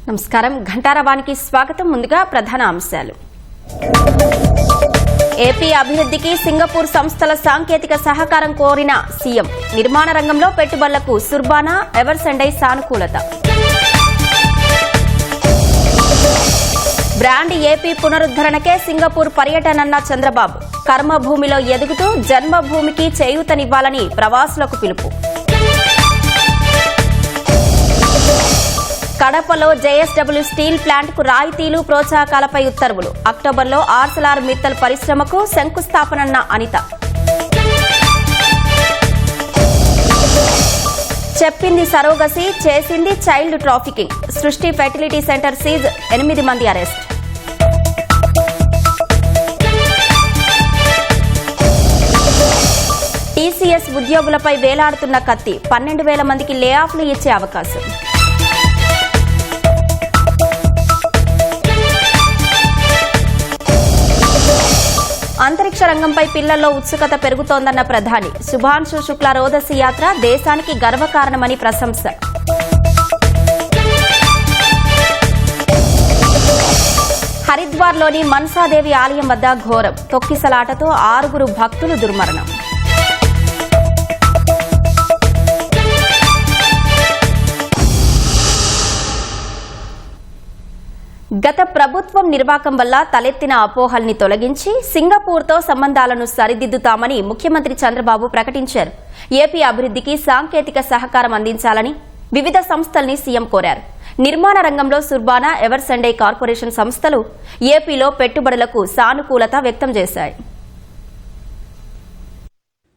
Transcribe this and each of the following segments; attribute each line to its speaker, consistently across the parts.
Speaker 1: నమస్కారం ఘంటారావానికి స్వాగతం. ముందుగా ప్రధాన అంశాలు. ఏపీ అభివృద్ధికి సింగపూర్ సంస్థల సాంకేతిక సహకారం కోరిన సీఎం. నిర్మాణ రంగంలో పెట్టుబడులకు సుర్బానా, ఎవర్సెండై సానుకూలత. బ్రాండ్ ఏపీ పునరుద్ధరణకే సింగపూర్ పర్యటనన్న చంద్రబాబు. కర్మభూమిలో ఎదుగుతూ జన్మభూమికి చేయూతనివ్వాలని ప్రవాసులకు పిలుపు. కడపలో జేఎస్డబ్ల్యూ స్టీల్ ప్లాంట్కు రాయితీలు, ప్రోత్సాహకాలపై ఉత్తర్వులు. అక్టోబర్లో ఆర్సెలార్ మిత్తల్ పరిశ్రమకు శంకుస్థాపనన్న అనిత. చెప్పింది సరోగసి, చేసింది చైల్డ్ ట్రాఫికింగ్. సృష్టి ఫెర్టిలిటీ సెంటర్ సీజ్, 8 మంది అరెస్ట్. టీసీఎస్ ఉద్యోగులపై వేలాడుతున్న కత్తి. 12,000 మందికి లే ఆఫ్లు ఇచ్చే అవకాశం. అంతరిక్ష రంగంపై పిల్లల్లో ఉత్సుకత పెరుగుతోందన్న ప్రధాని. శుభాంశు శుక్లా రోదసి యాత్ర దేశానికి గర్వకారణమని ప్రశంస. హరిద్వార్లోని మన్సాదేవి ఆలయం వద్ద ఘోరం. తొక్కిసలాటతో 6 భక్తులు దుర్మరణం. గత ప్రభుత్వం నిర్వాకం వల్ల తలెత్తిన అపోహల్ని తొలగించి సింగపూర్తో సంబంధాలను సరిదిద్దుతామని ముఖ్యమంత్రి చంద్రబాబు ప్రకటించారు. ఏపీ అభివృద్ధికి సాంకేతిక సహకారం అందించాలని వివిధ సంస్థల్ని సీఎం కోరారు. నిర్మాణ రంగంలో సుర్బానా, ఎవర్సెండై కార్పొరేషన్ సంస్థలు ఏపీలో పెట్టుబడులకు సానుకూలత వ్యక్తం చేశాయి.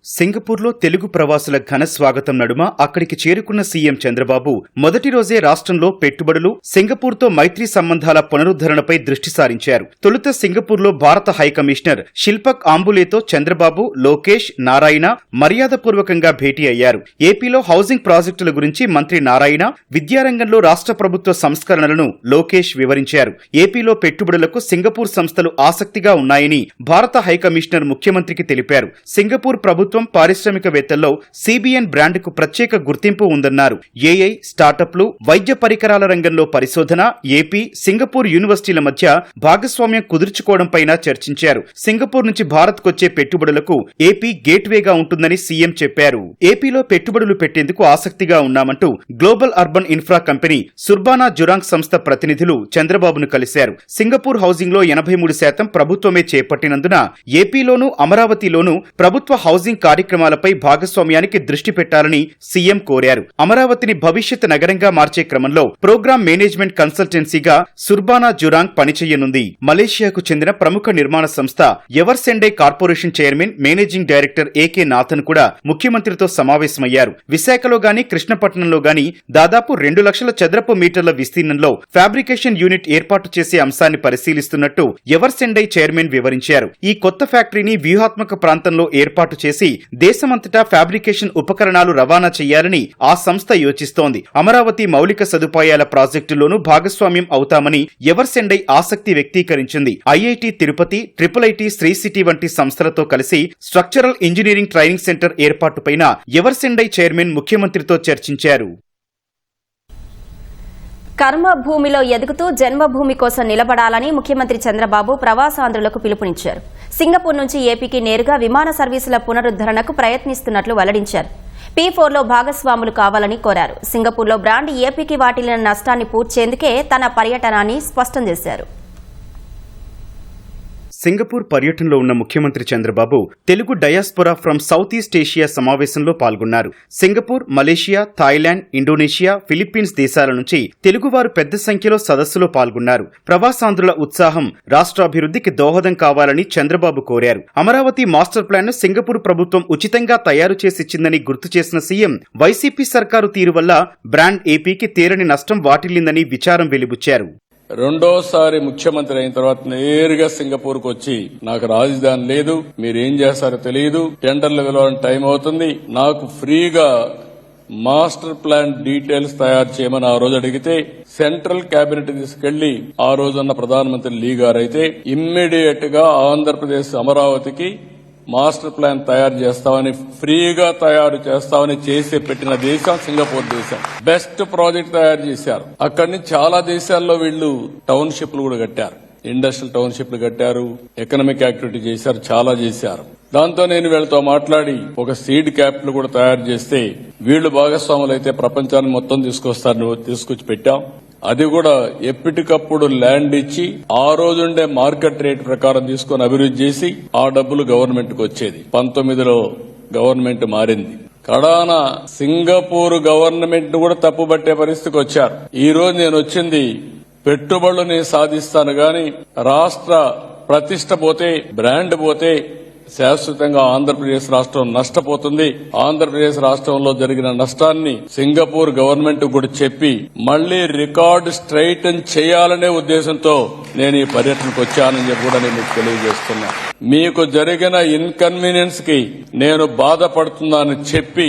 Speaker 2: సింగపూర్లో తెలుగు ప్రవాసుల ఘన స్వాగతం నడుమ అక్కడికి చేరుకున్న సీఎం చంద్రబాబు మొదటి రోజే రాష్ట్రంలో పెట్టుబడులు, సింగపూర్తో మైత్రి సంబంధాల పునరుద్ధరణపై దృష్టి సారించారు. తొలుత సింగపూర్లో భారత హైకమిషనర్ శిల్పక్ ఆంబులేతో చంద్రబాబు, లోకేష్, నారాయణ మర్యాదపూర్వకంగా భేటీ అయ్యారు. ఏపీలో హౌసింగ్ ప్రాజెక్టుల గురించి మంత్రి నారాయణ, విద్యారంగంలో రాష్ట్ర ప్రభుత్వ సంస్కరణలను లోకేష్ వివరించారు. ఏపీలో పెట్టుబడులకు సింగపూర్ సంస్థలు ఆసక్తిగా ఉన్నాయని భారత హైకమిషనర్ ముఖ్యమంత్రికి తెలిపారు. సింగపూర్ ప్రభుత్వం పారిశ్రామికవేత్తల్లో సిబిఎన్ బ్రాండ్కు ప్రత్యేక గుర్తింపు ఉందన్నారు. ఏఐ, స్టార్టప్లు, వైద్య పరికరాల రంగంలో పరిశోధన, ఏపీ, సింగపూర్ యూనివర్సిటీల మధ్య భాగస్వామ్యం కుదుర్చుకోవడంపైన చర్చించారు. సింగపూర్ నుంచి భారత్కొచ్చే పెట్టుబడులకు ఏపీ గేట్వేగా ఉంటుందని సీఎం చెప్పారు. ఏపీలో పెట్టుబడులు పెట్టేందుకు ఆసక్తిగా ఉన్నామంటూ global urban infra company Surbana Jurong సంస్థ ప్రతినిధులు చంద్రబాబును కలిశారు. సింగపూర్ హౌసింగ్లో 83% ప్రభుత్వమే చేపట్టినందున ఏపీలోనూ అమరావతిలోనూ ప్రభుత్వ హౌసింగ్ కార్యక్రమాలపై భాగస్వామ్యానికి దృష్టి పెట్టాలని సీఎం కోరారు. అమరావతిని భవిష్యత్ నగరంగా మార్చే క్రమంలో ప్రోగ్రామ్ మేనేజ్మెంట్ కన్సల్టెన్సీగా సుర్బానా జురాంగ్ పనిచేయనుంది. మలేషియాకు చెందిన ప్రముఖ నిర్మాణ సంస్థ Eversendai corporation chairman, managing director AK Nathan కూడా ముఖ్యమంత్రితో సమావేశమయ్యారు. విశాఖలో గాని, కృష్ణపట్నంలో గాని దాదాపు 2 లక్షల చదరపు మీటర్ల విస్తీర్ణంలో ఫ్యాబ్రికేషన్ యూనిట్ ఏర్పాటు చేసే అంశాన్ని పరిశీలిస్తున్నట్టు ఎవర్సెండై చైర్మన్ వివరించారు. ఈ కొత్త ఫ్యాక్టరీని వ్యూహాత్మక ప్రాంతంలో ఏర్పాటు చేసి దేశమంతటా ఫ్యాబ్రికేషన్ ఉపకరణాలు రవాణా చేయాలని ఆ సంస్థ యోచిస్తోంది. అమరావతి మౌలిక సదుపాయాల ప్రాజెక్టులోనూ భాగస్వామ్యం అవుతామని ఎవర్సెండై ఆసక్తి వ్యక్తీకరించింది. ఐఐటి తిరుపతి, ట్రిపుల్-ఐటీ శ్రీ సిటీ వంటి సంస్థలతో కలిసి స్ట్రక్చరల్ ఇంజనీరింగ్ ట్రైనింగ్ సెంటర్ ఏర్పాటుపైన ఎవర్సెండై చైర్మన్ ముఖ్యమంత్రితో చర్చించారు.
Speaker 1: కర్మభూమిలో ఎదుగుతూ జన్మభూమి కోసం నిలబడాలని ముఖ్యమంత్రి చంద్రబాబు ప్రవాసాంధ్రులకు పిలుపునిచ్చారు. సింగపూర్ నుంచి ఏపీకి నేరుగా విమాన సర్వీసుల పునరుద్ధరణకు ప్రయత్నిస్తున్నట్లు వెల్లడించారు. P4లో భాగస్వాములు కావాలని కోరారు. సింగపూర్లో బ్రాండ్ ఏపీకి వాటిల్లిన నష్టాన్ని పూడ్చేందుకే తన పర్యటనాన్ని స్పష్టం చేశారు.
Speaker 2: సింగపూర్ పర్యటనలో ఉన్న ముఖ్యమంత్రి Chandrababu Telugu diaspora from south east Asia సమావేశంలో పాల్గొన్నారు. Singapore, Malaysia, Thailand, Indonesia, Philippines దేశాల నుంచి తెలుగువారు పెద్ద సంఖ్యలో సదస్సులో పాల్గొన్నారు. ప్రవాసాంధ్రుల ఉత్సాహం రాష్ట్రాభివృద్ధికి దోహదం కావాలని చంద్రబాబు కోరారు. అమరావతి మాస్టర్ ప్లాన్ ను సింగపూర్ ప్రభుత్వం ఉచితంగా తయారు చేసిచ్చిందని గుర్తు చేసిన సీఎం, వైసీపీ సర్కారు తీరు వల్ల బ్రాండ్ ఏపీకి తీరని నష్టం వాటిల్లిందని విచారం వెలిబుచ్చారు.
Speaker 3: రెండోసారి ముఖ్యమంత్రి అయిన తర్వాత నేరుగా సింగపూర్ కు వచ్చి నాకు రాజధాని లేదు, మీరేం చేస్తారో తెలియదు, టెండర్లు పిలవాలని టైం అవుతుంది, నాకు ఫ్రీగా మాస్టర్ ప్లాన్ డీటెయిల్స్ తయారు చేయమని ఆ రోజు అడిగితే సెంట్రల్ కేబినెట్ తీసుకెళ్లి ఆ రోజున్న ప్రధానమంత్రి లీ గారు అయితే ఇమ్మీడియట్ గా ఆంధ్రప్రదేశ్ అమరావతికి మాస్టర్ ప్లాన్ తయారు చేస్తామని, ఫ్రీగా తయారు చేస్తామని చేసి పెట్టిన దేశం సింగపూర్ దేశం. బెస్ట్ ప్రాజెక్ట్ తయారు చేశారు. అక్కడి నుంచి చాలా దేశాల్లో వీళ్ళు టౌన్షిప్లు కూడా కట్టారు, ఇండస్ట్రియల్ టౌన్షిప్లు కట్టారు, ఎకనామిక్ యాక్టివిటీ చేశారు, చాలా చేశారు. దాంతో నేను వీళ్ళతో మాట్లాడి ఒక సీడ్ క్యాపిటల్ కూడా తయారు చేస్తే వీళ్లు భాగస్వాములు అయితే ప్రపంచాన్ని మొత్తం తీసుకొచ్చి పెట్టాం. అది కూడా ఎప్పటికప్పుడు ల్యాండ్ ఇచ్చి ఆ రోజుండే మార్కెట్ రేట్ ప్రకారం తీసుకొని అభివృద్ధి చేసి ఆ డబ్బులు గవర్నమెంట్ కు వచ్చేది. 19లో గవర్నమెంట్ మారింది. కడాన సింగపూర్ గవర్నమెంట్ ను కూడా తప్పుబట్టే పరిస్థితికి వచ్చారు. ఈ రోజు నేను వచ్చింది పెట్టుబడులు నేను సాధిస్తాను గాని రాష్ట్ర ప్రతిష్ట పోతే, బ్రాండ్ పోతే శాశ్వతంగా ఆంధ్రప్రదేశ్ రాష్ట్రం నష్టపోతుంది. ఆంధ్రప్రదేశ్ రాష్ట్రంలో జరిగిన నష్టాన్ని సింగపూర్ గవర్నమెంట్ కూడా చెప్పి మళ్లీ రికార్డు స్ట్రైటన్ చేయాలనే ఉద్దేశంతో నేను ఈ పర్యటనకు వచ్చానని చెప్పి కూడా నేను మీకు తెలియజేస్తున్నా. మీకు జరిగిన ఇన్కన్వీనియన్స్ కి నేను బాధపడుతున్నానని చెప్పి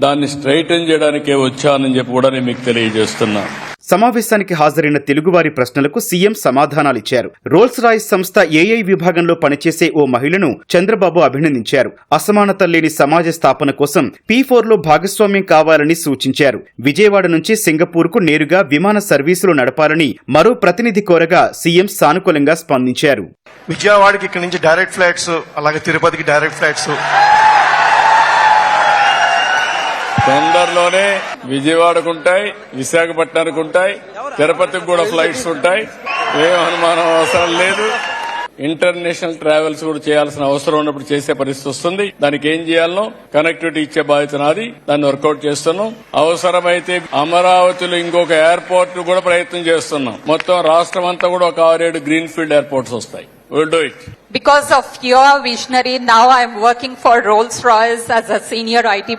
Speaker 3: దాన్ని స్ట్రైటన్ చేయడానికే వచ్చానని చెప్పి కూడా నేను మీకు తెలియజేస్తున్నా.
Speaker 2: సమావేశానికి హాజరైన తెలుగువారి ప్రశ్నలకు సీఎం సమాధానాలిచ్చారు. రోల్స్ రాయిస్ సంస్థ ఏఐ విభాగంలో పనిచేసే ఓ మహిళను చంద్రబాబు అభినందించారు. అసమానత లేని సమాజ స్థాపన కోసం P4లో భాగస్వామ్యం కావాలని సూచించారు. విజయవాడ నుంచి సింగపూర్కు నేరుగా విమాన సర్వీసులు నడపాలని మరో ప్రతినిధి కోరగా సీఎం సానుకూలంగా స్పందించారు.
Speaker 4: విజయవాడకి ఇక్కడి నుంచి డైరెక్ట్ ఫ్లైట్స్, అలాగే తిరుపతికి డైరెక్ట్ ఫ్లైట్స్
Speaker 3: తొందరలోనే విజయవాడకు ఉంటాయి, విశాఖపట్నానికి ఉంటాయి, తిరుపతికి కూడా ఫ్లైట్స్ ఉంటాయి. ఏం అనుమానం అవసరం లేదు. ఇంటర్నేషనల్ ట్రావెల్స్ కూడా చేయాల్సిన అవసరం ఉన్నప్పుడు చేసే పరిస్థితి వస్తుంది. దానికి ఏం చేయాలనో కనెక్టివిటీ ఇచ్చే బాధ్యత నాది. దాన్ని వర్కౌట్ చేస్తున్నాం. అవసరమైతే అమరావతిలో ఇంకొక ఎయిర్పోర్ట్ కూడా ప్రయత్నం చేస్తున్నాం. మొత్తం రాష్ట్రం అంతా కూడా ఒక 6-7 గ్రీన్ ఫీల్డ్ ఎయిర్పోర్ట్స్ వస్తాయి. We'll do it.
Speaker 5: Because of your visionary, now I'm working for Rolls-Royce as a senior IT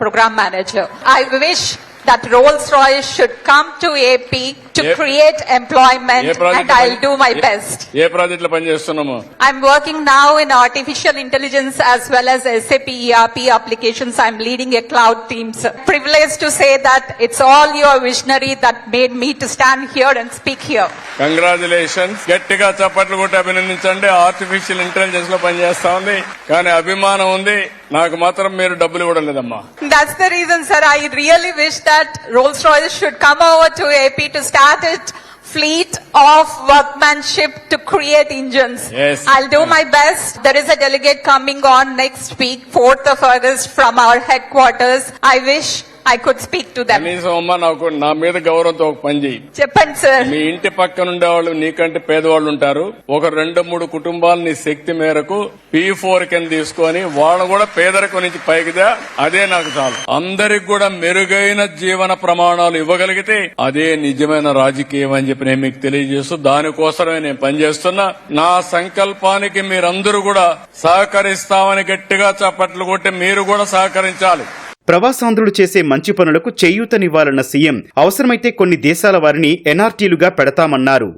Speaker 5: program manager. I wish that Rolls-Royce should come to AP to create employment, and I'll do my best.
Speaker 3: A project లో పనిచేస్తున్నాము?
Speaker 5: I'm working now in artificial intelligence as well as SAP ERP applications. I'm leading a cloud team. Privileged to say that it's all your visionary that made me to stand here and speak here.
Speaker 3: Congratulations. గట్టిగా చప్పట్లు కొట్టి అభినందించండి. Artificial intelligence లో పనిచేస్తా ఉంది, కానీ అభిమానం ఉంది. నాకు మాత్రం మీరు డబ్బులు ఇవ్వడం లేదమ్మా.
Speaker 5: That's the reason, sir. I really wish that Rolls-Royce should come over to AP to start it fleet of workmanship to create engines.
Speaker 3: Yes.
Speaker 5: I'll do my best. There is a delegate coming on next week, 4th of August, from our headquarters. I wish I could speak to them.
Speaker 3: కనీసం అమ్మా నాకు నా మీద గౌరవంతో ఒక పని చేయి.
Speaker 5: చెప్పండి సార్.
Speaker 3: మీ ఇంటి పక్కన ఉండేవాళ్ళు నీకంటే పేదవాళ్ళు ఉంటారు. ఒక 2-3 కుటుంబాలు నీ శక్తి మేరకు P4 కింద తీసుకొని వాళ్ళు కూడా పేదరికం నుంచి పైకిదా, అదే నాకు చాలు. అందరికి కూడా మెరుగైన జీవన ప్రమాణాలు ఇవ్వగలిగితే అదే నిజమైన రాజకీయం అని చెప్పి నేను మీకు తెలియజేస్తూ దానికోసమే నేను పనిచేస్తున్నా. నా సంకల్పానికి మీరందరూ కూడా సహకరిస్తామని గట్టిగా చప్పట్లు కొట్టి మీరు కూడా సహకరించాలి.
Speaker 2: ప్రవాసాంధ్రులు చేసే మంచి పనులకు చేయూతనివ్వాలన్న సీఎం అవసరమైతే కొన్ని దేశాల వారిని ఎన్ఆర్టీలుగా పెడతామన్నారు.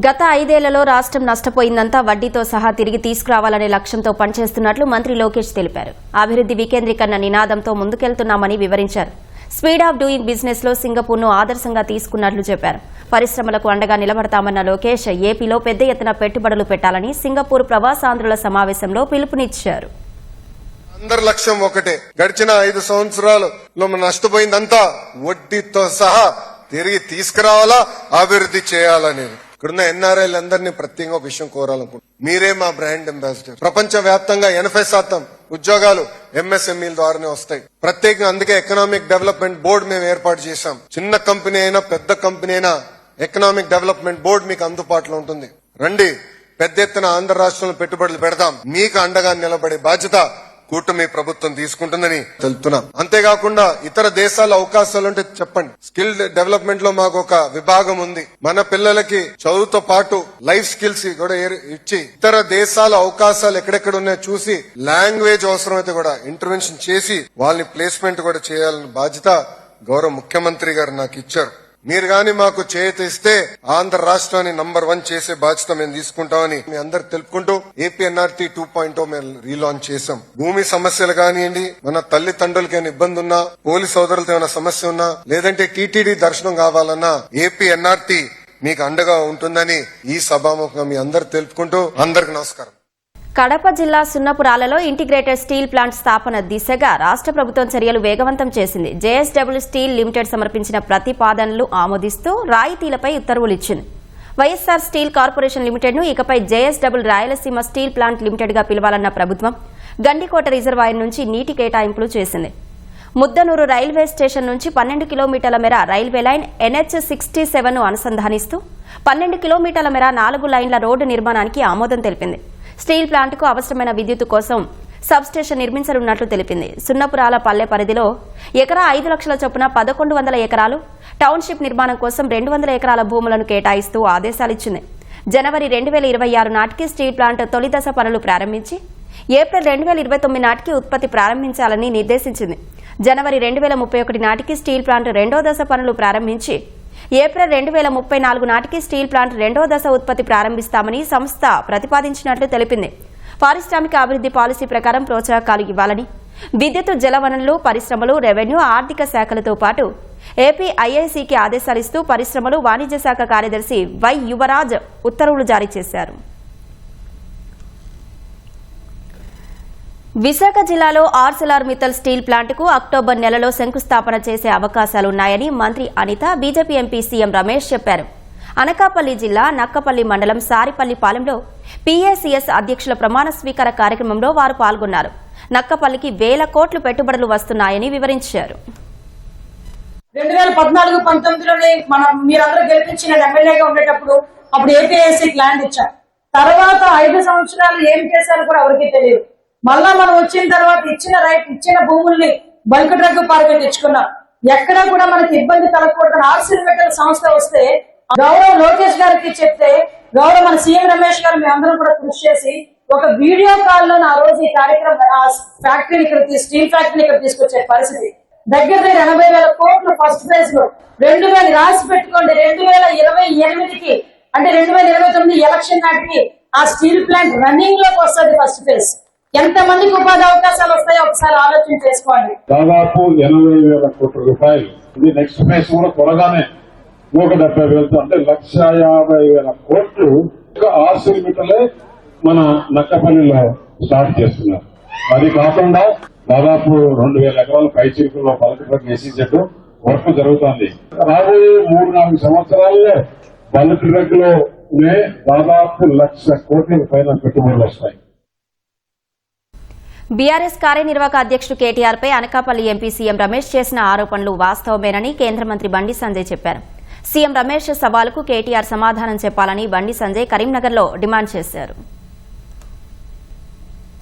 Speaker 1: గత 5 ఏళ్లలో రాష్ట్రం నష్టపోయిందంతా వడ్డీతో సహా తిరిగి తీసుకురావాలనే లక్ష్యంతో పనిచేస్తున్నట్లు మంత్రి లోకేష్ తెలిపారు. అభివృద్ధి వికేంద్రీకరణ నినాదంతో ముందుకెళ్తున్నామని వివరించారు. స్పీడ్ ఆఫ్ డూయింగ్ బిజినెస్ లో సింగపూర్ను ఆదర్శంగా తీసుకున్నట్లు చెప్పారు. పరిశ్రమలకు అండగా నిలబడతామన్న లోకేష్ ఏపీలో పెద్ద ఎత్తున పెట్టుబడులు పెట్టాలని సింగపూర్ ప్రవాసాంధ్రుల సమావేశంలో పిలుపునిచ్చారు.
Speaker 6: అందరి లక్ష్యం ఒకటే, గడిచిన 5 సంవత్సరాలలో మనం నష్టపోయిందంతా వడ్డీతో సహా తిరిగి తీసుకురావాలా, అభివృద్ధి చేయాలనేది. ఇక్కడున్న ఎన్ఆర్ఐలందరినీ ప్రత్యేకంగా ఒక విషయం కోరాలనుకుంటున్నాను. మీరే మా బ్రాండ్ అంబాసిడర్. ప్రపంచ వ్యాప్తంగా 80% ఉద్యోగాలు ఎంఎస్ఎంఈల ద్వారానే వస్తాయి. ప్రత్యేకంగా అందుకే ఎకనామిక్ డెవలప్మెంట్ బోర్డు మేము ఏర్పాటు చేశాం. చిన్న కంపెనీ అయినా పెద్ద కంపెనీ అయినా ఎకనామిక్ డెవలప్మెంట్ బోర్డు మీకు అందుబాటులో ఉంటుంది. రండి, పెద్ద ఎత్తున ఆంధ్ర రాష్ట్రంలో పెట్టుబడులు పెడదాం. మీకు అండగా నిలబడే బాధ్యత కూటమి ప్రభుత్వం తీసుకుంటుందని తెలుపుతున్నాం. అంతేకాకుండా ఇతర దేశాల అవకాశాలుంటే చెప్పండి. స్కిల్ డెవలప్మెంట్ లో మాకు ఒక విభాగం ఉంది. మన పిల్లలకి చదువుతో పాటు లైఫ్ స్కిల్స్ కూడా ఇచ్చి ఇతర దేశాల అవకాశాలు ఎక్కడెక్కడ ఉన్నాయో చూసి లాంగ్వేజ్ అవసరమైతే కూడా ఇంటర్వెన్షన్ చేసి వాళ్ళని ప్లేస్మెంట్ కూడా చేయాలన్న బాధ్యత గౌరవ ముఖ్యమంత్రి గారు నాకు ఇచ్చారు. మీరు గాని మాకు చేయూత ఇస్తే ఆంధ్ర రాష్ట్రాన్ని నంబర్ 1 చేసే బాధ్యత మేము తీసుకుంటామని మీ అందరు తెలుపుకుంటూ ఏపీ ఎన్ఆర్టీ 2.0 మేము రీలాంచ్ చేశాం. భూమి సమస్యలు కానివ్వండి, మన తల్లిదండ్రులకి ఏమైనా ఇబ్బంది ఉన్నా, పోలీస్ సోదరులతో ఏమైనా సమస్య ఉన్నా, లేదంటే టీటీడీ దర్శనం కావాలన్నా ఏపీ ఎన్ఆర్టీ మీకు అండగా ఉంటుందని ఈ సభాముఖంగా మీ అందరు తెలుపుకుంటూ అందరికి నమస్కారం.
Speaker 1: కడప జిల్లా సున్నపురాలలో ఇంటిగ్రేటెడ్ స్టీల్ ప్లాంట్ స్థాపన దిశగా రాష్ట్ర ప్రభుత్వం చర్యలు వేగవంతం చేసింది. జేఎస్డబ్ల్యూ స్టీల్ లిమిటెడ్ సమర్పించిన ప్రతిపాదనలు ఆమోదిస్తూ రాయితీలపై ఉత్తర్వులిచ్చింది. వైఎస్ఆర్ స్టీల్ కార్పొరేషన్ లిమిటెడ్ ను ఇకపై JSW Rayalaseema steel plant limited గా పిలవాలన్న ప్రభుత్వం గండికోట రిజర్వాయర్ నుంచి నీటి కేటాయింపులు చేసింది. ముద్దనూరు రైల్వే స్టేషన్ నుంచి 12 కిలోమీటర్ల మేర రైల్వే లైన్ NH67 ను అనుసంధానిస్తూ 12 కిలోమీటర్ల మేర 4 లైన్ల రోడ్డు నిర్మాణానికి ఆమోదం తెలిపింది. స్టీల్ ప్లాంట్కు అవసరమైన విద్యుత్ కోసం సబ్స్టేషన్ నిర్మించనున్నట్లు తెలిపింది. సున్నపురాల పల్లె పరిధిలో ఎకరా 5 లక్షల చొప్పున 1100 ఎకరాలు, టౌన్షిప్ నిర్మాణం కోసం 200 ఎకరాల భూములను కేటాయిస్తూ ఆదేశాలిచ్చింది. జనవరి 2026 నాటికి స్టీల్ ప్లాంట్ తొలి దశ పనులు ప్రారంభించి ఏప్రిల్ 2029 నాటికి ఉత్పత్తి ప్రారంభించాలని నిర్దేశించింది. జనవరి 2031 నాటికి స్టీల్ ప్లాంట్ రెండో దశ పనులు ప్రారంభించి ఏప్రిల్ 2034 నాటికి స్టీల్ ప్లాంట్ రెండో దశ ఉత్పత్తి ప్రారంభిస్తామని సంస్థ ప్రతిపాదించినట్లు తెలిపింది. పారిశ్రామిక అభివృద్ది పాలసీ ప్రకారం ప్రోత్సాహకాలు ఇవ్వాలని విద్యుత్, జలవనరులు, పరిశ్రమలు, రెవెన్యూ, ఆర్థిక శాఖలతో పాటు ఏపీ ఐఐసికి ఆదేశాలిస్తూ పరిశ్రమలు, వాణిజ్య శాఖ కార్యదర్శి వై యువరాజ్ ఉత్తర్వులు జారీ చేశారు. విశాఖ జిల్లాలో ఆర్సెలార్ మిత్తల్ స్టీల్ ప్లాంట్కు అక్టోబర్ నెలలో శంకుస్థాపన చేసే అవకాశాలున్నాయని మంత్రి Anitha, BJP MP CM Ramesh చెప్పారు. అనకాపల్లి జిల్లా నక్కపల్లి మండలం సారిపల్లిపాలెంలో పీఏసీఎస్ అధ్యక్షుల ప్రమాణ స్వీకార కార్యక్రమంలో వారు పాల్గొన్నారు. నక్కపల్లికి 1000 కోట్లు పెట్టుబడులు వస్తున్నాయని వివరించారు.
Speaker 7: 2014-19లోనే మీరందరూ గెలిపించిన ఎమ్మెల్యేగా ఉండేటప్పుడు అప్పుడు ఏపీఐసీకి ల్యాండ్ ఇచ్చారు. తర్వాత 5 సంవత్సరాలు ఏం చేశారో కూడా ఎవరికీ తెలియదు. మళ్ళా మనం వచ్చిన తర్వాత ఇచ్చిన భూముల్ని బల్క్ డ్రగ్ పార్క్ తెచ్చుకున్నాం. ఎక్కడా కూడా మనకి ఇబ్బంది కలగకూడదని ఆర్సిల్మెటల్ సంస్థ వస్తే గౌరవ లోకేష్ గారికి చెప్తే గౌరవ మన సీఎం రమేష్ గారు మేమందరం కూడా కృషి చేసి ఒక వీడియో కాల్ లో ఆ రోజు ఈ కార్యక్రమం ఫ్యాక్టరీని ఇక్కడ స్టీల్ ఫ్యాక్టరీని ఇక్కడ తీసుకొచ్చే పరిస్థితి. దగ్గర 80,000 కోట్లు ఫస్ట్ ఫేజ్ లో 2000 రాసి పెట్టుకోండి. 2028కి అంటే 2029 ఎలక్షన్ నాటికి ఆ స్టీల్ ప్లాంట్ రన్నింగ్ లోకి వస్తుంది. ఫస్ట్ ఫేజ్ ఎంత మందికి ఉపాధి అవకాశాలు వస్తాయో ఒకసారి ఆలోచన చేసుకోండి.
Speaker 8: దాదాపు 80,000 కోట్ల రూపాయలు. ఇది నెక్స్ట్ ఫేజ్ కూడా త్వరగానే 170,000 అంటే 150,000 కోట్లు ఆర్సిల్మెటలే మన నక్కపల్లిలో స్టార్ట్ చేస్తున్నారు. అది కాకుండా దాదాపు 2,000 ఎకరాల పైచిలుకుల్లో బల్క్ డ్రగ్ ఎసిజెడ్ వర్క్ జరుగుతోంది. రాబోయే 3-4 సంవత్సరాల్లో బల్క్ డ్రగ్ లోనే దాదాపు 1,00,000 కోట్ల పైన పెట్టుబడులు వస్తాయి.
Speaker 1: బీఆర్ఎస్ కార్యనిర్వాహక అధ్యక్షుడు కేటీఆర్ పై అనకాపల్లి ఎంపీ సీఎం రమేష్ చేసిన ఆరోపణలు వాస్తవమేనని కేంద్ర మంత్రి బండి సంజయ్ చెప్పారు. సీఎం రమేష్ సవాలుకు కేటీఆర్ సమాధానం చెప్పాలని బండి సంజయ్ కరీంనగర్లో డిమాండ్ చేశారు.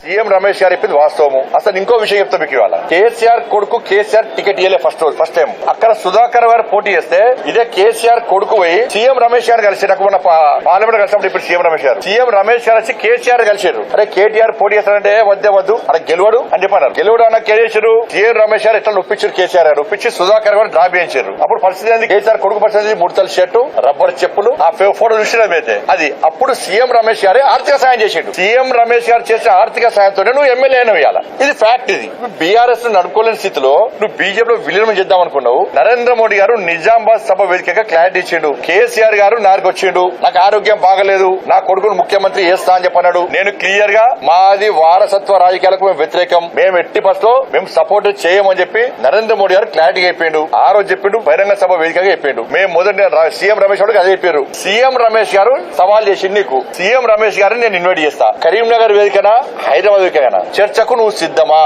Speaker 9: సీఎం రమేష్ గారు చెప్పింది వాస్తవము. అసలు ఇంకో విషయం చెప్తా మీకు ఇవాళ. కేసీఆర్ కొడుకు కేసీఆర్ టికెట్ ఇయ్యలే ఫస్ట్ టైం. అక్కడ సుధాకర్ గారు పోటీ చేస్తే ఇదే కేసీఆర్ కొడుకు పోయి సీఎం రమేష్ గారు కలిసి నాకు మొన్న పార్లమెంట్ కలిసినప్పుడు ఇప్పుడు సీఎం రమేష్ గారు వచ్చి కేసీఆర్ కలిసారు. అరే కేటీఆర్ పోటీ చేస్తారంటే వద్దు అక్కడ గెలవడు అని చెప్పారు. గెలవడు అన్న కేసీఆర్ సీఎం రమేష్ గారు ఎట్లా ఒప్పించారు. కేసీఆర్ గారు ఒప్పించి సుధాకర్ గారు డ్రాప్ చేయించారు. అప్పుడు పరిస్థితి ఏంది? కేసీఆర్ కొడుకు పరిస్థితి 3 తల షర్టు, రబ్బర్ చెప్పులు, ఆ ఫోటో చూసినమైతే అది అప్పుడు సీఎం రమేష్ గారే ఆర్థిక సాయం చేసిండు. సీఎం రమేష్ గారు చేసే ఆర్థిక సాయంతో నువ్వు ఎమ్మెల్యే అయినవి. ఇది ఫ్యాక్ట్. ఇది బీఆర్ఎస్ నడుపుకోలేని స్థితిలో నువ్వు బీజేపీలో విలీనం చేద్దాం అనుకున్నావు. నరేంద్ర మోడీ గారు నిజామాబాద్ సభ వేదికగా క్లారిటీ ఇచ్చిండు. కేసీఆర్ గారు నారికి వచ్చిండు, నాకు ఆరోగ్యం బాగలేదు, నా కొడుకును ముఖ్యమంత్రి చేస్తా అని చెప్పన్నాడు. నేను క్లియర్ గా మాది వారసత్వ రాజకీయాలకు మేము వ్యతిరేకం, మేము ఎట్టి బస్లో మేము సపోర్ట్ చేయమని చెప్పి నరేంద్ర మోడీ గారు క్లారిటీగా చెప్పిండు. ఆ రోజు చెప్పిండు, బహిరంగ సభ వేదికగా చెప్పిండు. మేము మొదటి సీఎం రమేష్ గారికి అదే చెప్పారు. సీఎం రమేష్ గారు సవాల్ చేసిండు నీకు. సీఎం రమేష్ గారిని నేను ఇన్వైట్ చేస్తా. కరీంనగర్ వేదికనా, హైదరాబాద్ వేదిక చర్చకు నువ్వు సిద్ధమా?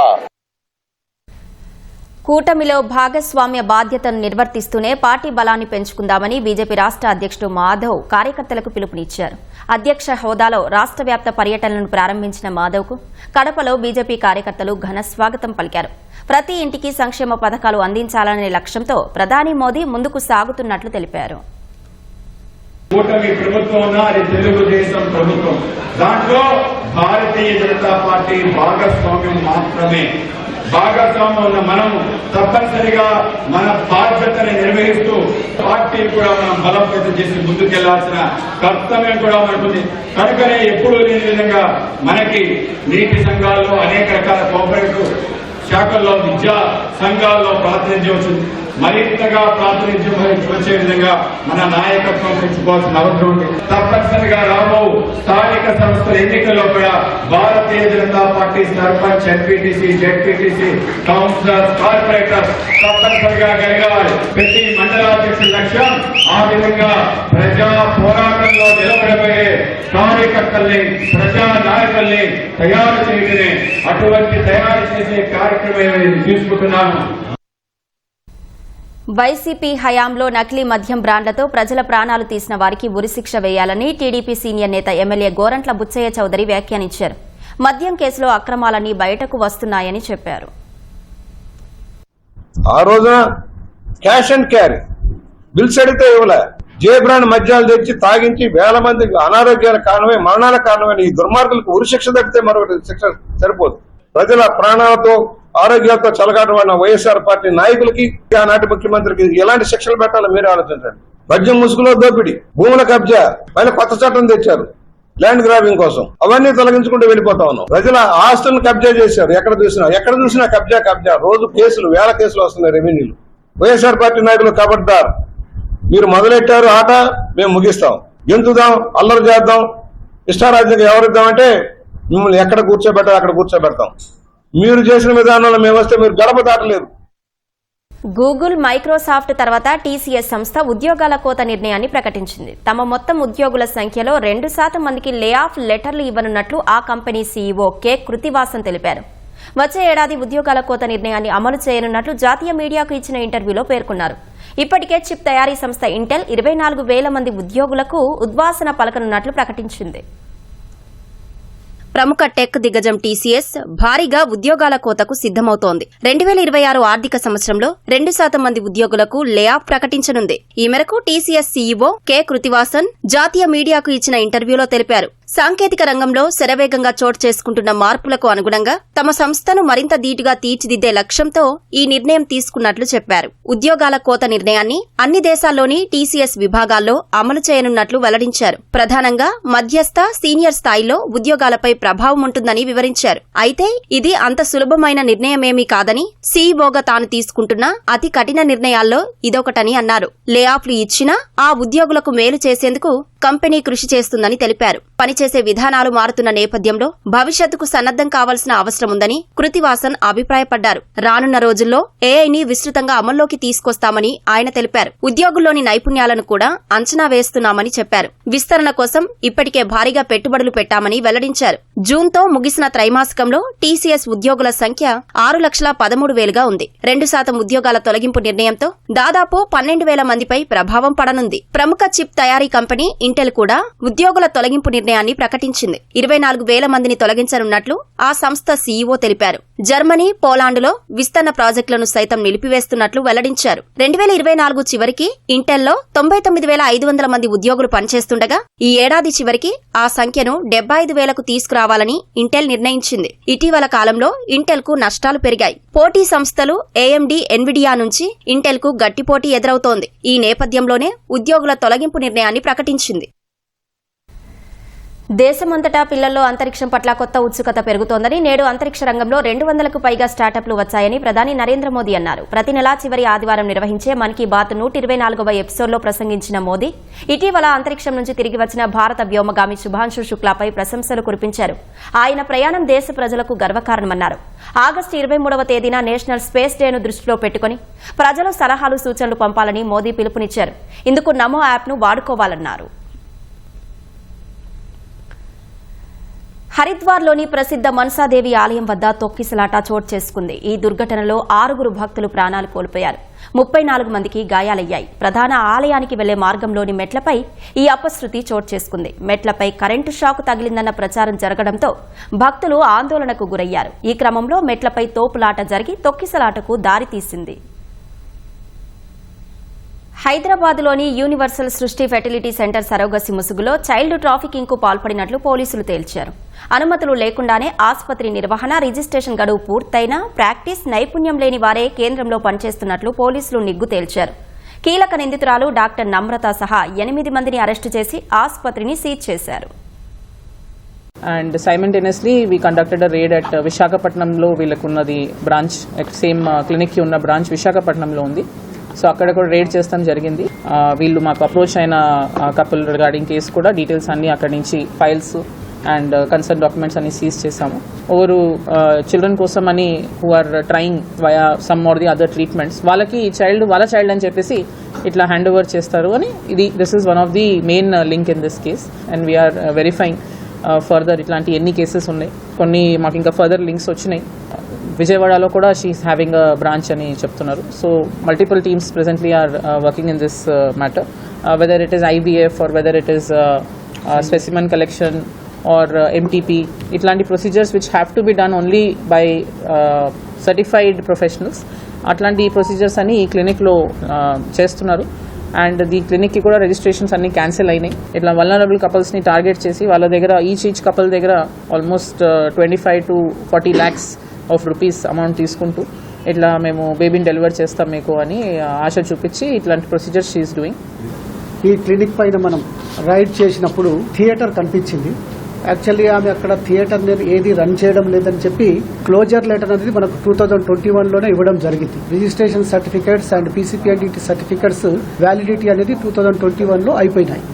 Speaker 1: కూటమిలో భాగస్వామ్య బాధ్యతను నిర్వర్తిస్తూనే పార్టీ బలాన్ని పెంచుకుందామని బీజేపీ రాష్ట్ర అధ్యక్షుడు మాధవ్ కార్యకర్తలకు పిలుపునిచ్చారు. అధ్యక్ష హోదాలో రాష్ట్ర వ్యాప్త పర్యటనలను ప్రారంభించిన మాధవ్కు కడపలో బీజేపీ కార్యకర్తలు ఘన స్వాగతం పలికారు. ప్రతి ఇంటికి సంక్షేమ పథకాలు అందించాలనే లక్ష్యంతో ప్రధాని మోదీ ముందుకు సాగుతున్నట్లు తెలిపారు.
Speaker 10: కూటమి ప్రభుత్వం ఉన్న అది తెలుగుదేశం ప్రభుత్వం. దాంట్లో భారతీయ జనతా పార్టీ భాగస్వామ్యం మాత్రమే. భాగస్వామ్యం ఉన్న మనము తప్పనిసరిగా మన బాధ్యతని నిర్వహిస్తూ పార్టీ కూడా మనం బలోపేతం చేసి ముందుకెళ్లాల్సిన కర్తవ్యం కూడా మనకుంది. కనుకనే ఎప్పుడూ లేని విధంగా మనకి నీటి సంఘాల్లో అనేక రకాల కోఆపరేటివ్ శాఖల్లో, విద్యా సంఘాల్లో ప్రాతినిధ్యం వచ్చింది. మరింతగా ప్రాతినిధ్యం వచ్చే విధంగా మన నాయకత్వం పెంచుకోవాల్సిన అవసరం ఉంది. తప్పనిసరిగా రాబో స్థానిక సంస్థల ఎన్నికల్లో కూడా Bharatiya Janata Party sarpanch, MPTC, ZPTC, councillors, corporators తప్పనిసరిగా గెలవాలి. ప్రతి మండలాధ్యక్షుల లక్ష్యం ఆ విధంగా ప్రజా పోరాటంలో నిలబడబోయే కార్యకర్తల్ని, ప్రజా నాయకుల్ని తయారు చేయడమే. అటువంటి తయారు చేసే కార్యక్రమం తీసుకుంటున్నాను.
Speaker 1: వైసీపీ హయాంలో నకిలీ మద్యం బ్రాండ్లతో ప్రజల ప్రాణాలు తీసిన వారికి ఉరిశిక్ష వేయాలని టీడీపీ సీనియర్ నేత ఎమ్మెల్యే గోరంట్ల బుచ్చయ్య చౌదరి వ్యాఖ్యానించారు. మద్యం కేసులో అక్రమాలన్నీ బయటకు వస్తున్నాయని చెప్పారు.
Speaker 11: ఆ రోజున క్యాష్ అండ్ క్యారీ బిల్స్ అడిగితే ఇవ్వలే, జే బ్రాండ్ మద్యాలు తెచ్చి తాగించి వేల మందికి అనారోగ్యాల కారణమే, మరణాల కారణమైన ఈ దుర్మార్గులకు ఉరిశిక్ష తప్పితే మరొకటి శిక్ష సరిపోదు. ప్రజల ప్రాణాలతో ఆరోగ్యాలతో చలగాటమైన వైఎస్ఆర్ పార్టీ నాయకులకి, ఆనాటి ముఖ్యమంత్రికి ఎలాంటి శిక్షలు పెట్టాలో మీరే ఆలోచించండి. మద్యం ముసుగులో దోపిడీ, భూముల కబ్జా, పైన కొత్త చట్టం తెచ్చారు ల్యాండ్ గ్రాబింగ్ కోసం. అవన్నీ తొలగించుకుంటూ వెళ్ళిపోతా ఉన్నాం. ప్రజల ఆస్తులను కబ్జా చేశారు. ఎక్కడ చూసినా కబ్జా. రోజు కేసులు, వేల కేసులు వస్తున్నాయి రెవెన్యూలు. వైఎస్ఆర్ పార్టీ నాయకులు ఖబర్దార్, మీరు మొదలెట్టారు ఆట, మేము ముగిస్తాం. గెంతుదాం, అల్లరి చేద్దాం, ఇష్టారాజ్యంగా ఎవరిద్దామంటే మిమ్మల్ని ఎక్కడ కూర్చోబెట్టాలి అక్కడ కూర్చోబెడతాం. మీరు చేసిన విధానంలో మేము వస్తే మీరు గడప దాటలేదు.
Speaker 1: గూగుల్, మైక్రోసాఫ్ట్ తర్వాత టీసీఎస్ సంస్థ ఉద్యోగాల కోత నిర్ణయాన్ని ప్రకటించింది. తమ మొత్తం ఉద్యోగుల సంఖ్యలో 2% మందికి లే ఆఫ్ లెటర్లు ఇవ్వనున్నట్లు ఆ కంపెనీ సీఈఓ కె కృతివాసన్ తెలిపారు. వచ్చే ఏడాది ఉద్యోగాల కోత నిర్ణయాన్ని అమలు చేయనున్నట్లు జాతీయ మీడియాకు ఇచ్చిన ఇంటర్వ్యూలో పేర్కొన్నారు. ఇప్పటికే చిప్ తయారీ సంస్థ ఇంటెల్ 24,000 మంది ఉద్యోగులకు ఉద్వాసన పలకనున్నట్లు ప్రకటించింది. ప్రముఖ టెక్ దిగ్గజం టీసీఎస్ భారీగా ఉద్యోగాల కోతకు సిద్దమవుతోంది. 2026 ఆర్థిక సంవత్సరంలో 2% మంది ఉద్యోగులకు లే ఆఫ్ ప్రకటించనుంది. ఈ మేరకు టీసీఎస్ సీఈఓ కె కృతివాసన్ జాతీయ మీడియాకు ఇచ్చిన ఇంటర్వ్యూలో తెలిపారు. సాంకేతిక రంగంలో శరవేగంగా చోటు చేసుకుంటున్న మార్పులకు అనుగుణంగా తమ సంస్థను మరింత ధీటుగా తీర్చిదిద్దే లక్ష్యంతో ఈ నిర్ణయం తీసుకున్నట్లు చెప్పారు. ఉద్యోగాల కోత నిర్ణయాన్ని అన్ని దేశాల్లోని టీసీఎస్ విభాగాల్లో అమలు చేయనున్నట్లు వెల్లడించారు. ప్రధానంగా మధ్యస్థ, సీనియర్ స్థాయిలో ఉద్యోగాలపై ప్రభావం ఉంటుందని వివరించారు. అయితే ఇది అంత సులభమైన నిర్ణయమేమీ కాదని, సీఈఓగా తాను తీసుకుంటున్న అతి కఠిన నిర్ణయాల్లో ఇదొకటని అన్నారు. లే ఆఫ్లు ఇచ్చినా ఆ ఉద్యోగులకు మేలు చేసేందుకు కంపెనీ కృషి చేస్తుందని తెలిపారు. పనిచేసే విధానాలు మారుతున్న నేపథ్యంలో భవిష్యత్తుకు సన్నద్దం కావాల్సిన అవసరం ఉందని కృతివాసన్ అభిప్రాయపడ్డారు. రానున్న రోజుల్లో ఏఐని విస్తృతంగా అమల్లోకి తీసుకొస్తామని ఆయన తెలిపారు. ఉద్యోగుల్లోని నైపుణ్యాలను కూడా అంచనా వేస్తున్నామని చెప్పారు. విస్తరణ కోసం ఇప్పటికే భారీగా పెట్టుబడులు పెట్టామని వెల్లడించారు. జూన్తో ముగిసిన త్రైమాసికంలో టీసీఎస్ ఉద్యోగుల సంఖ్య 6,13,000గా ఉంది. 2% ఉద్యోగాల తొలగింపు నిర్ణయంతో దాదాపు 12,000 మందిపై ప్రభావం పడనుంది. ప్రముఖ చిప్ తయారీ కంపెనీ ఇంటెల్ కూడా ఉద్యోగుల తొలగింపు నిర్ణయాన్ని ప్రకటించింది. 24,000 మందిని తొలగించనున్నట్లు ఆ సంస్థ సీఈఓ తెలిపారు. జర్మనీ, పోలాండ్లో విస్తరణ ప్రాజెక్టులను సైతం నిలిపివేస్తున్నట్లు వెల్లడించారు. 2024 చివరికి ఇంటెల్లో 99,500 మంది ఉద్యోగులు పనిచేస్తుండగా ఈ ఏడాది చివరికి ఆ సంఖ్యను 75,000కు తీసుకురావాలని ఇంటెల్ నిర్ణయించింది. ఇటీవల కాలంలో ఇంటెల్ కు నష్టాలు పెరిగాయి. పోటీ సంస్థలు ఏఎండీ, ఎన్విడియా నుంచి ఇంటెల్ కు గట్టి పోటీ ఎదురవుతోంది. ఈ నేపథ్యంలోనే ఉద్యోగుల తొలగింపు నిర్ణయాన్ని ప్రకటించింది. దేశమంతటా పిల్లల్లో అంతరిక్షం పట్ల కొత్త ఉత్సుకత పెరుగుతోందని, నేడు అంతరిక్ష రంగంలో 200కు పైగా స్టార్టప్లు వచ్చాయని ప్రధాని నరేంద్ర మోదీ అన్నారు. ప్రతి నెలా చివరి ఆదివారం నిర్వహించే మన్ కీ బాత్ 124వ ఎపిసోడ్లో ప్రసంగించిన మోదీ ఇటీవల అంతరిక్షం నుంచి తిరిగి వచ్చిన భారత వ్యోమగామి శుభాంశు శుక్లాపై ప్రశంసలు కురిపించారు. ఆయన ప్రయాణం దేశ ప్రజలకు గర్వకారణమన్నారు. ఆగస్టు 23వ తేదీన నేషనల్ స్పేస్ డేను దృష్టిలో పెట్టుకుని ప్రజలు సలహాలు, సూచనలు పంపాలని మోదీ పిలుపునిచ్చారు. ఇందుకు నమో యాప్ను వాడుకోవాలన్నారు. హరిద్వార్లోని ప్రసిద్ధ మనసాదేవి ఆలయం వద్ద తొక్కిసలాట చోటు చేసుకుంది. ఈ దుర్ఘటనలో 6 భక్తులు ప్రాణాలు కోల్పోయారు. 34 మందికి గాయాలయ్యాయి. ప్రధాన ఆలయానికి వెళ్లే మార్గంలోని మెట్లపై ఈ అపశృతి చోటు చేసుకుంది. మెట్లపై కరెంటు షాకు తగిలిందన్న ప్రచారం జరగడంతో భక్తులు ఆందోళనకు గురయ్యారు. ఈ క్రమంలో మెట్లపై తోపులాట జరిగి తొక్కిసలాటకు దారితీసింది. హైదరాబాద్లోని యూనివర్సల్ సృష్టి ఫెర్టిలిటీ సెంటర్ సరోగసి ముసుగులో చైల్డ్ ట్రాఫికింగ్ కు పాల్పడినట్లు పోలీసులు తేల్చారు. అనుమతులు లేకుండానే ఆసుపత్రి నిర్వహణ, రిజిస్ట్రేషన్ గడువు పూర్తయినా ప్రాక్టీస్, నైపుణ్యం లేని వారే కేంద్రంలో పనిచేస్తున్నట్లు పోలీసులు నిగ్గు తేల్చారు. కీలక నిందితురాలు డాక్టర్ నమ్రత సహా 8 మందిని అరెస్టు చేసి ఆసుపత్రిని సీజ్ చేశారు.
Speaker 12: And simultaneously we conducted a raid at Visakhapatnamlo వీళ్ళకున్నది బ్రాంచ్, సేమ్ క్లినిక్ కి ఉన్న బ్రాంచ్ విశాఖపట్నంలో ఉంది. సో అక్కడ కూడా రేడ్ చేస్తాం జరిగింది. వీళ్ళు మాకు అప్రోచ్ అయిన కపుల్ రిగార్డింగ్ కేసు కూడా డీటెయిల్స్ అన్ని అక్కడి నుంచి ఫైల్స్ అండ్ కన్సర్న్ డాక్యుమెంట్స్ అన్ని సీజ్ చేశాము. ఓవరు చిల్డ్రన్ కోసం అని who are trying via some or the other treatments, వాళ్ళకి వాళ్ళ చైల్డ్ అని చెప్పేసి ఇట్లా హ్యాండ్ ఓవర్ చేస్తారు అని this is one of the main link in this case. And we are verifying further ఇట్లాంటి ఎన్ని కేసెస్ ఉన్నాయి. కొన్ని మాకు ఇంకా ఫర్దర్ లింక్స్ వచ్చినాయి. విజయవాడలో కూడా షీఈస్ హ్యావింగ్ అ బ్రాంచ్ అని చెప్తున్నారు. So multiple teams presently are working in this matter, whether it is IVF or whether it is specimen collection or MTP, ఇట్లాంటి procedures which have to be done only by certified professionals. అట్లాంటి procedures అని ఈ క్లినిక్లో చేస్తున్నారు. And ఈ క్లినిక్కి కూడా registrations అన్ని cancel అయినాయి. ఇట్లా వల్నరబుల్ కపుల్స్ని టార్గెట్ చేసి వాళ్ళ దగ్గర ఈచ్ కపుల్ దగ్గర almost 25 to 40 lakhs of rupees amount తీసుకుంటూ ఇట్లా మేము బేబీని డెలివర్ చేస్తాం మీకు అని ఆశ చూపించి ఇట్లాంటి ప్రొసీజర్స్ షీఈస్ డూయింగ్.
Speaker 13: ఈ క్లినిక్ పైన మనం రైడ్ చేసినప్పుడు థియేటర్ కనిపించింది. యాక్చువల్లీ ఆమె అక్కడ థియేటర్ ఏది రన్ చేయడం లేదని చెప్పి క్లోజర్ లెటర్ అనేది మనకు 2021లోనే ఇవ్వడం జరిగింది. Registration certificates and PCPNDT certificates validity అనేది 2021లో అయిపోయినాయి.